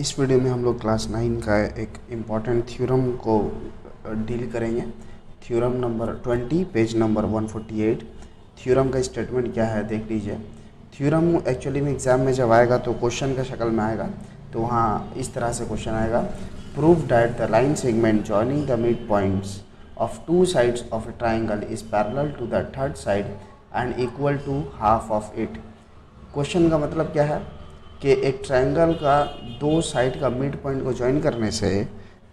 इस वीडियो में हम लोग क्लास 9 का एक इम्पॉर्टेंट थ्योरम को डील करेंगे। Theorem number 20 page number 148। Theorem का स्टेटमेंट क्या है देख लीजिए। थ्योरम एक्चुअली में एग्ज़ाम में जब आएगा तो क्वेश्चन का शक्ल में आएगा, तो वहाँ इस तरह से क्वेश्चन आएगा, prove that the line segment joining the mid points of two sides of a triangle is parallel to the third side and equal to half of it. Question का मतलब क्या है कि एक ट्रायंगल का दो साइड का मिड पॉइंट को ज्वाइन करने से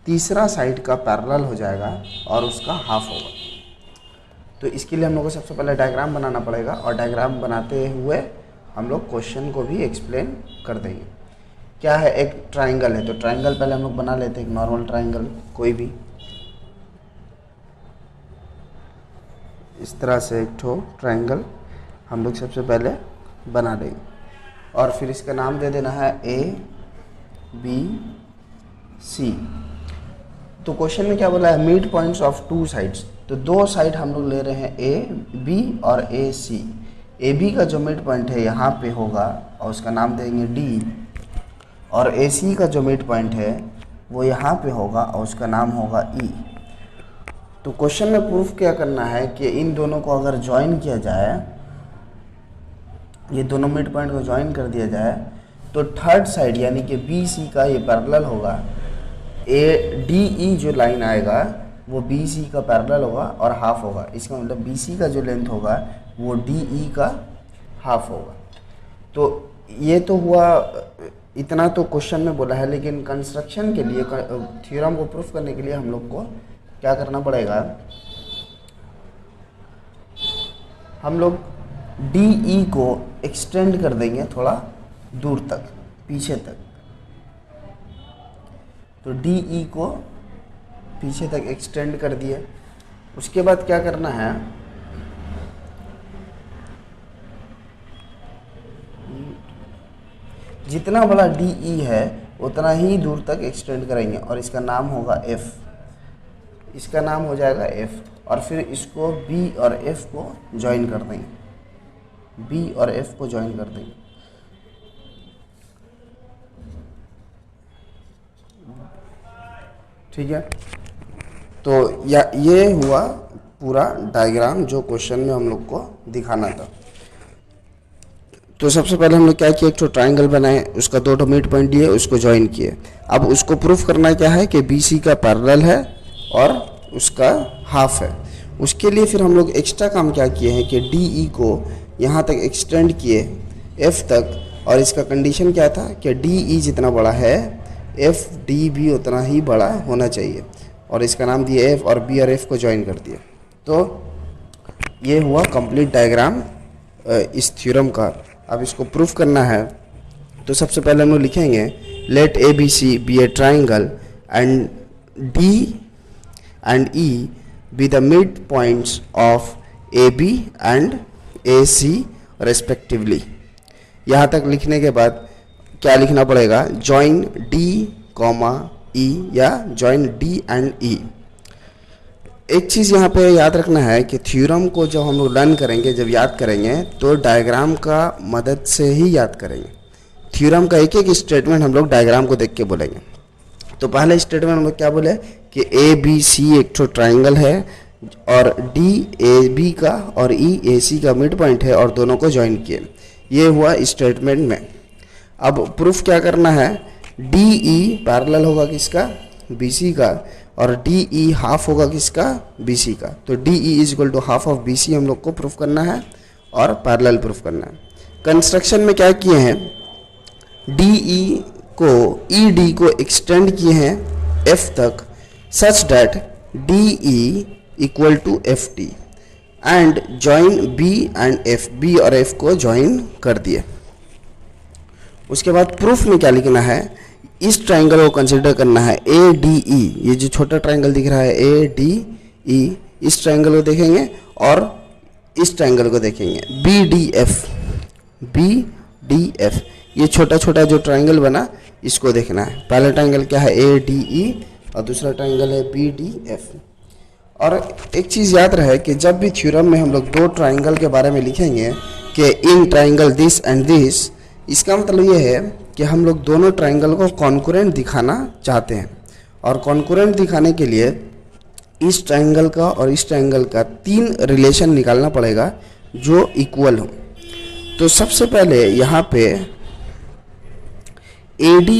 तीसरा साइड का पैरेलल हो जाएगा और उसका हाफ होगा। तो इसके लिए हम लोग को सबसे पहले डायग्राम बनाना पड़ेगा और डायग्राम बनाते हुए हम लोग क्वेश्चन को भी एक्सप्लेन कर देंगे। क्या है, एक ट्रायंगल है, तो ट्रायंगल पहले हम लोग बना लेते हैं। एक नॉर्मल ट्रायंगल कोई भी इस तरह से एक ठो ट्रायंगल हम लोग सबसे पहले बना देंगे और फिर इसका नाम दे देना है ए बी सी। तो क्वेश्चन में क्या बोला है, mid points of two sides, तो दो साइड हम लोग ले रहे हैं ए बी और ए सी। ए बी का जो मिड पॉइंट है यहाँ पे होगा और उसका नाम देंगे डी, और ए सी का जो मिड पॉइंट है वो यहाँ पे होगा और उसका नाम होगा ई। तो क्वेश्चन में प्रूफ क्या करना है कि इन दोनों को अगर ज्वाइन किया जाए, ये दोनों मिड पॉइंट को ज्वाइन कर दिया जाए, तो थर्ड साइड यानी कि बी सी का ये पैरेलल होगा। ए डी ई जो लाइन आएगा वो बी सी का पैरेलल होगा और हाफ होगा। इसका मतलब बी सी का जो लेंथ होगा वो डी ई का हाफ होगा। तो ये तो हुआ, इतना तो क्वेश्चन में बोला है, लेकिन कंस्ट्रक्शन के लिए, थ्योरम को प्रूफ करने के लिए हम लोग को क्या करना पड़ेगा, हम लोग डी ई को एक्सटेंड कर देंगे थोड़ा दूर तक, पीछे तक। तो डी ई को पीछे तक एक्सटेंड कर दिए। उसके बाद क्या करना है, जितना बड़ा डी ई है उतना ही दूर तक एक्सटेंड करेंगे और इसका नाम होगा एफ। इसका नाम हो जाएगा एफ, और फिर इसको बी और एफ को ज्वाइन कर देंगे। बी और एफ को ज्वाइन कर देंगे। ठीक है, तो ये हुआ पूरा डायग्राम जो क्वेश्चन में हम लोग को दिखाना था। तो सबसे पहले हम लोग क्या किया, एक तो ट्रायंगल बनाए, उसका दो मिड पॉइंट दिए, उसको ज्वाइन किए। अब उसको प्रूफ करना क्या है कि बी सी का पैरेलल है और उसका हाफ है। उसके लिए फिर हम लोग एक्स्ट्रा काम क्या किए हैं कि डी ई को यहाँ तक एक्सटेंड किए एफ तक, और इसका कंडीशन क्या था कि डी ई जितना बड़ा है एफ डी भी उतना ही बड़ा होना चाहिए, और इसका नाम दिया एफ, और बी और एफ को ज्वाइन कर दिया। तो ये हुआ कंप्लीट डायग्राम इस थ्योरम का। अब इसको प्रूफ करना है, तो सबसे पहले हम लोग लिखेंगे let A B C be a triangle and D and E be the mid points of A B and A C respectively. यहाँ तक लिखने के बाद क्या लिखना पड़ेगा, जॉइन डी कॉमा ई या जॉइन डी एंड ई। एक चीज़ यहाँ पे याद रखना है कि थ्योरम को जब हम लोग लर्न करेंगे, जब याद करेंगे तो डायग्राम का मदद से ही याद करेंगे। थ्योरम का एक एक स्टेटमेंट हम लोग डायग्राम को देख के बोलेंगे। तो पहले स्टेटमेंट हम लोग क्या बोले कि ए बी सी एक तो ट्राइंगल है और डी ए बी का और ई ए सी का मिड पॉइंट है और दोनों को ज्वाइन किए। ये हुआ स्टेटमेंट में। अब प्रूफ क्या करना है, डी ई पैरेलल होगा किसका, बी सी का, और डी ई हाफ होगा किसका, बी सी का। तो D E is equal to half of B C हम लोग को प्रूफ करना है और पैरेलल प्रूफ करना है। कंस्ट्रक्शन में क्या किए हैं, डी ई को ई डी को एक्सटेंड किए हैं एफ तक such that D E equal to F T and join B and F, B और एफ को ज्वाइन कर दिए। उसके बाद प्रूफ में क्या लिखना है, इस ट्राइंगल को कंसिडर करना है ए डी ई, ये जो छोटा ट्राइंगल दिख रहा है ए डी ई, इस ट्राइंगल को देखेंगे और इस ट्राइंगल को देखेंगे B D F, B D F, ये छोटा छोटा जो ट्राइंगल बना इसको देखना है। पहला ट्राइंगल क्या है ए डी ई और दूसरा ट्राइंगल है बी डी एफ। और एक चीज़ याद रहे कि जब भी थ्योरम में हम लोग दो ट्राइंगल के बारे में लिखेंगे कि in triangle this and this, इसका मतलब ये है कि हम लोग दोनों ट्राइंगल को कॉन्करेंट दिखाना चाहते हैं, और कॉन्करेंट दिखाने के लिए इस ट्राइंगल का और इस ट्राइंगल का 3 रिलेशन निकालना पड़ेगा जो इक्वल हो। तो सबसे पहले यहाँ पे AD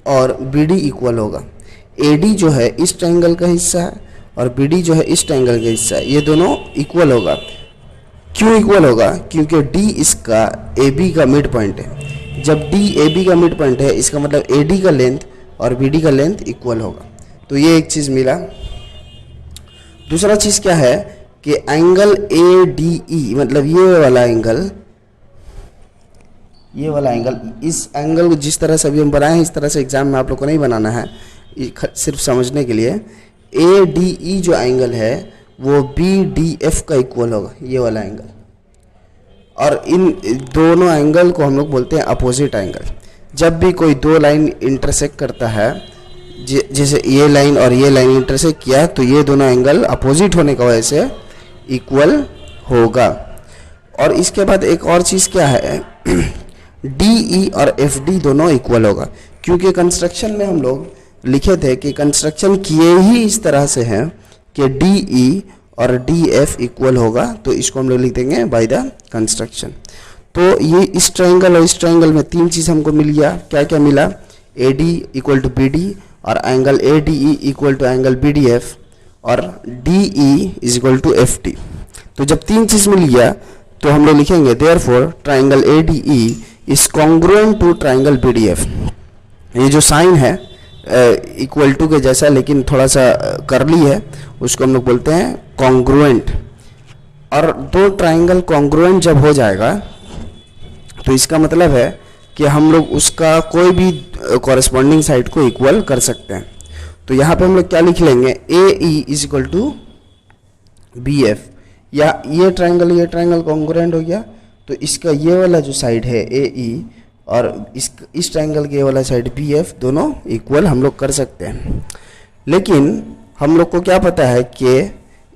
और BD इक्वल होगा। AD जो है इस ट्राइंगल का हिस्सा है और BD जो है इस ट्राइंगल का हिस्सा है, ये दोनों इक्वल होगा। क्यों इक्वल होगा? क्योंकि D इसका AB का मिड पॉइंट है। जब D AB का मिड पॉइंट है, इसका मतलब AD का लेंथ और BD का लेंथ इक्वल होगा। तो ये एक चीज़ मिला। दूसरा चीज़ क्या है कि एंगल ADE, मतलब ये वाला एंगल, इस एंगल को जिस तरह से अभी हम बनाए हैं इस तरह से एग्जाम में आप लोग को नहीं बनाना है, सिर्फ समझने के लिए। ADE जो एंगल है वो BDF का इक्वल होगा, ये वाला एंगल। और इन दोनों एंगल को हम लोग बोलते हैं अपोजिट एंगल। जब भी कोई दो लाइन इंटरसेक्ट करता है, जैसे ये लाइन और ये लाइन इंटरसेक्ट किया, तो ये दोनों एंगल अपोजिट होने की वजह से इक्वल होगा। और इसके बाद एक और चीज़ क्या है, DE और FD दोनों इक्वल होगा। क्योंकि कंस्ट्रक्शन में हम लोग लिखे थे कि कंस्ट्रक्शन किए ही इस तरह से हैं कि DE और DF इक्वल होगा, तो इसको हम लोग लिख देंगे बाय द कंस्ट्रक्शन। तो ये इस ट्राइंगल और इस ट्राइंगल में 3 चीज़ हमको मिल गया। क्या क्या मिला? AD इक्वल टू BD और angle ADE equal to angle BDF और DE is equal to FD। तो जब 3 चीज़ मिल गया तो हम लोग लिखेंगे therefore triangle ADE is congruent to triangle BDF। ये जो साइन है इक्वल टू के जैसा लेकिन थोड़ा सा करली है, उसको हम लोग बोलते हैं कॉन्ग्रुएंट। और दो ट्राइंगल कॉन्ग्रुएंट जब हो जाएगा तो इसका मतलब है कि हम लोग उसका कोई भी कॉरेस्पॉन्डिंग साइड को इक्वल कर सकते हैं। तो यहाँ पे हम लोग क्या लिख लेंगे, AE is equal to BF, या ये ट्राइंगल कॉन्ग्रुएंट हो गया तो इसका ये वाला जो साइड है AE और इस ट्राइंगल के वाला साइड BF दोनों इक्वल हम लोग कर सकते हैं। लेकिन हम लोग को क्या पता है कि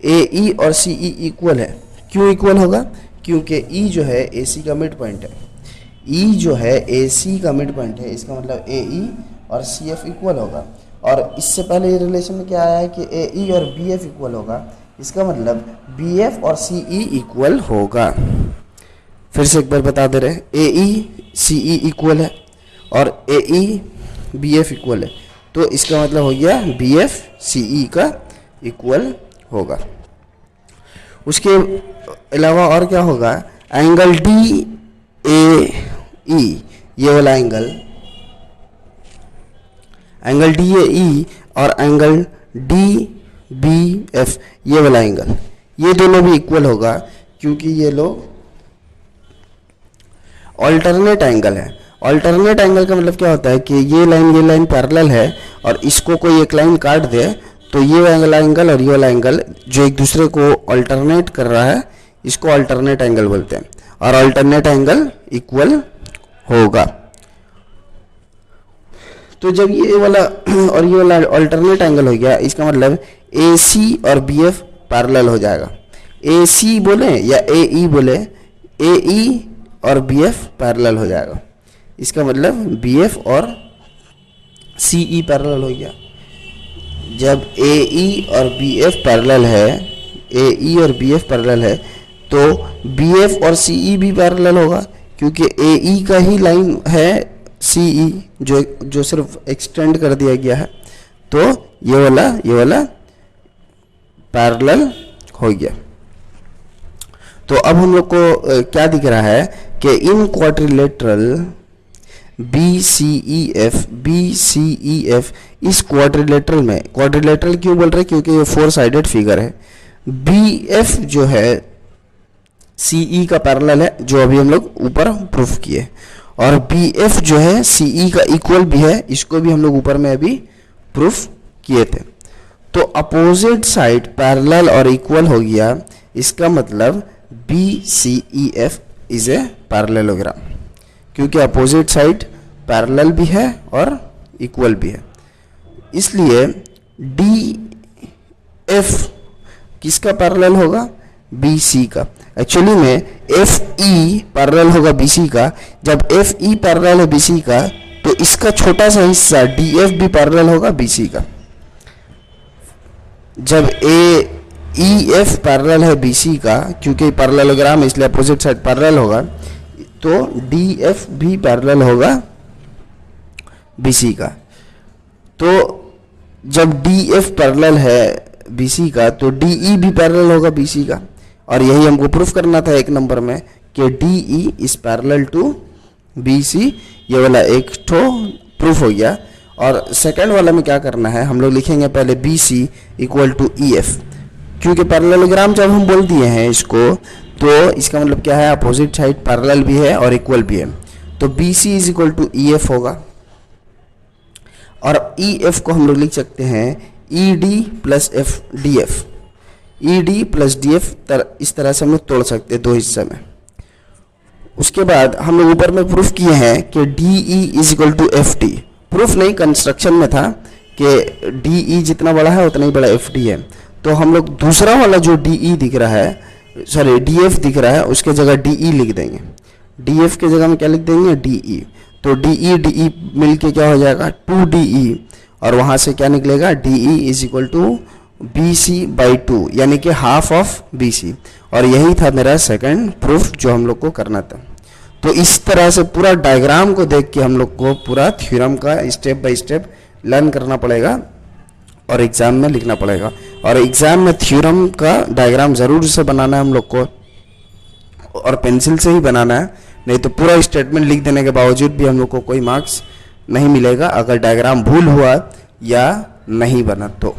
AE और CE इक्वल है। क्यों इक्वल होगा? क्योंकि E जो है AC का मिड पॉइंट है। E जो है AC का मिड पॉइंट है, इसका मतलब AE और CF इक्वल होगा। और इससे पहले ये रिलेशन में क्या आया है कि AE और BF इक्वल होगा, इसका मतलब BF और CE इक्वल होगा। फिर से एक बार बता दे रहे, AE CE इक्वल है और AE BF इक्वल है, तो इसका मतलब हो गया BF CE का इक्वल होगा। उसके अलावा और क्या होगा, एंगल DAE, ये वाला एंगल DAE और एंगल DBF, ये वाला एंगल, ये दोनों भी इक्वल होगा क्योंकि ये लोग ऑल्टरनेट एंगल है। ऑल्टरनेट एंगल का मतलब क्या होता है कि ये लाइन पैरेलल है और इसको कोई एक लाइन काट दे तो ये वाला एंगल और ये वाला एंगल जो एक दूसरे को ऑल्टरनेट कर रहा है, इसको ऑल्टरनेट एंगल बोलते हैं। और ऑल्टरनेट एंगल इक्वल होगा। तो जब ये वाला और ये वाला ऑल्टरनेट एंगल हो गया, इसका मतलब AC और BF पैरेलल हो जाएगा। AC बोले या AE बोले, AE और BF पैरेलल हो जाएगा। इसका मतलब BF और CE पैरेलल हो गया। जब AE और BF पैरेलल है, AE और BF पैरेलल है, तो BF और CE भी पैरेलल होगा क्योंकि AE का ही लाइन है CE जो सिर्फ एक्सटेंड कर दिया गया है, तो ये वाला पैरेलल हो गया। तो अब हम लोग को क्या दिख रहा है कि इन क्वाड्रिलेटरल BCEF इस क्वाड्रिलेटरल में, क्वाड्रिलेटरल क्यों बोल रहे हैं? क्योंकि ये 4 साइडेड फिगर है। BF जो है CE का पैरेलल है, जो अभी हम लोग ऊपर प्रूफ किए, और BF जो है CE का इक्वल भी है, इसको भी हम लोग ऊपर में अभी प्रूफ किए थे। तो अपोजिट साइड पैरेलल और इक्वल हो गया, इसका मतलब BCEF इज ए पैरेललोग्राम, क्योंकि अपोजिट साइड पैरेलल भी है और इक्वल भी है। इसलिए DF किसका पैरेलल होगा? BC का। एक्चुअली में एफ ई पैरेलल होगा BC का। जब एफ ई पैरेलल है BC का तो इसका छोटा सा हिस्सा DF भी पैरेलल होगा BC का। जब AEF पैरेलल है BC का, क्योंकि पैरेललोग्राम है इसलिए अपोजिट साइड पैरेलल होगा, तो DF भी पैरेलल होगा BC का। तो जब DF पैरेलल है BC का तो DE भी पैरेलल होगा BC का, और यही हमको प्रूफ करना था एक नंबर में कि DE is parallel to BC। ये वाला एक ठो प्रूफ हो गया। और सेकंड वाला में क्या करना है, हम लोग लिखेंगे पहले BC इक्वल टू EF, क्योंकि पैरेललोग्राम जब हम बोल दिए हैं इसको तो इसका मतलब क्या है, अपोजिट साइड पैरेलल भी है और इक्वल भी है। तो BC is equal to EF होगा, और EF को हम लोग लिख सकते हैं ED plus DF। ED plus DF इस तरह से हम लोग तोड़ सकते हैं दो हिस्से में। उसके बाद हम लोग ऊपर में प्रूफ किए हैं कि DE is equal to FD। Proof नहीं, कंस्ट्रक्शन में था कि DE जितना बड़ा है उतना ही बड़ा FD है। तो हम लोग दूसरा वाला जो DE दिख रहा है, सॉरी DF दिख रहा है, उसके जगह DE लिख देंगे। DF के जगह में क्या लिख देंगे, DE। तो DE मिलके क्या हो जाएगा 2DE, और वहाँ से क्या निकलेगा DE is equal to BC/2, यानी कि हाफ ऑफ BC। और यही था मेरा सेकंड प्रूफ जो हम लोग को करना था। तो इस तरह से पूरा डायग्राम को देख के हम लोग को पूरा थ्योरम का स्टेप बाय स्टेप लर्न करना पड़ेगा और एग्जाम में लिखना पड़ेगा। और एग्जाम में थ्योरम का डायग्राम ज़रूर से बनाना है हम लोग को, और पेंसिल से ही बनाना है, नहीं तो पूरा स्टेटमेंट लिख देने के बावजूद भी हम लोग को कोई मार्क्स नहीं मिलेगा अगर डायग्राम भूल हुआ या नहीं बना तो।